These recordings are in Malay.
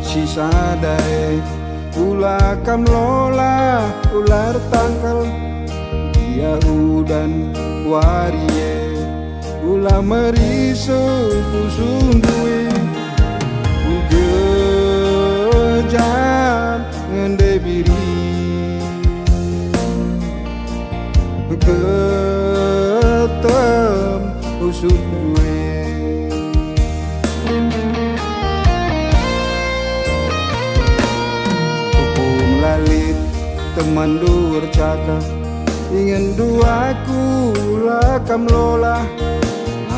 sisa dae ulah kam lola ular tangkal dia udan warie ulah merisu kusung duwe ugejan ngende biri ketem usut duwe hukum lalit teman dur cakap ingin duaku ulah kam lola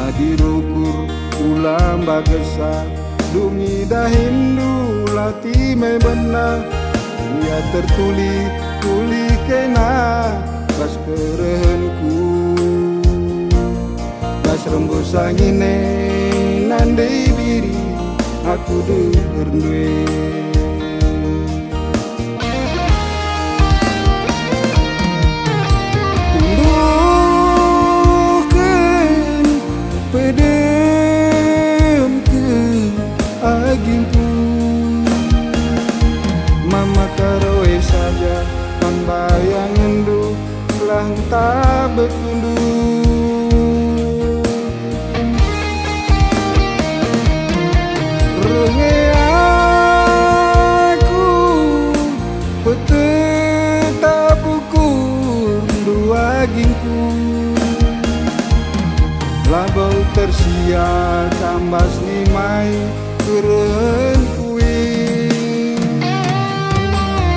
hadirukur ulah bagesa dumi dah Hindu lati me benar dia tertuli tuli kena bas kerenku bas rembus angine nandai biri aku dernduwe mama karoe saja pembayangan du lang tak bekundu renge aku peteta bukur dua gingku labau tersia kambas nimai keren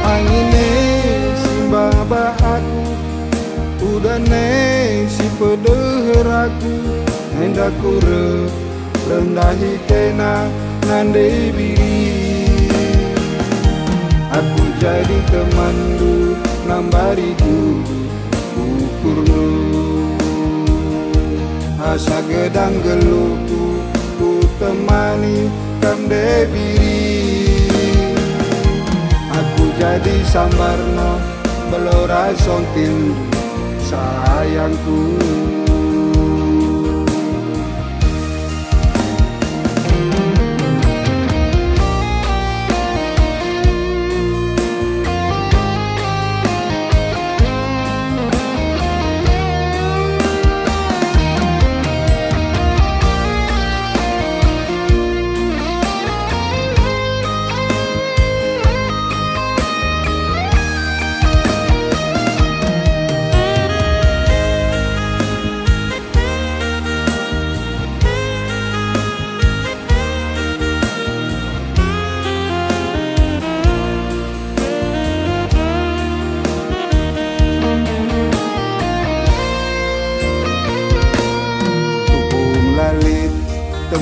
angine simbah aku udane si pedeher aku hendaku rendahi kena nandai biri aku jadi temandu nambariku ukurnu asa gedang geluku ku temani kam debiri jadi sambarno belora sontin sayangku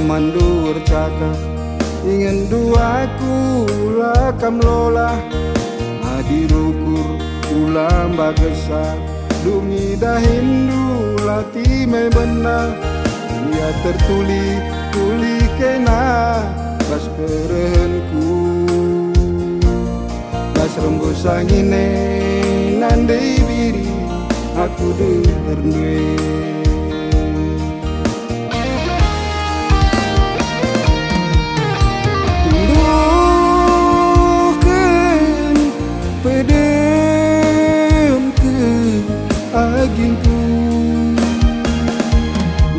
teman dur cakap ingin duaku ulah kam lola hadirukur ulah bagesa dumi dah Hindu lati me benar dia tertuli tuli kena bas kerenku bas rembus angine nandai biri aku dernduwe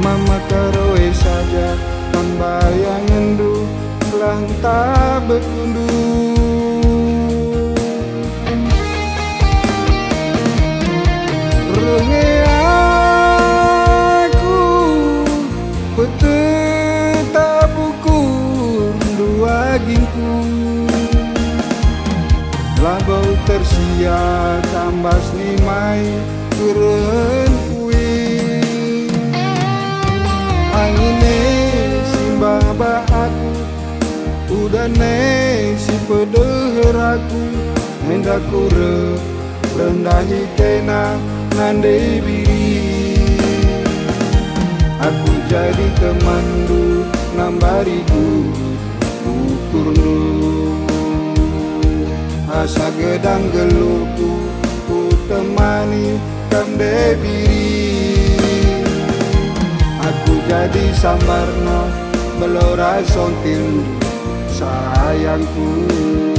mama karoe saja pembayangan du lang tak bekundu renge aku peteta bukur dua gingku labau tersia kambas nimai keren angine simbah aku udane si pedeher aku hendaku rendahi kena nandai biri aku jadi temandu nambariku ukurnu asa gedang geluku ku temani kam debiri aku jadi sambarno belora sontin sayangku.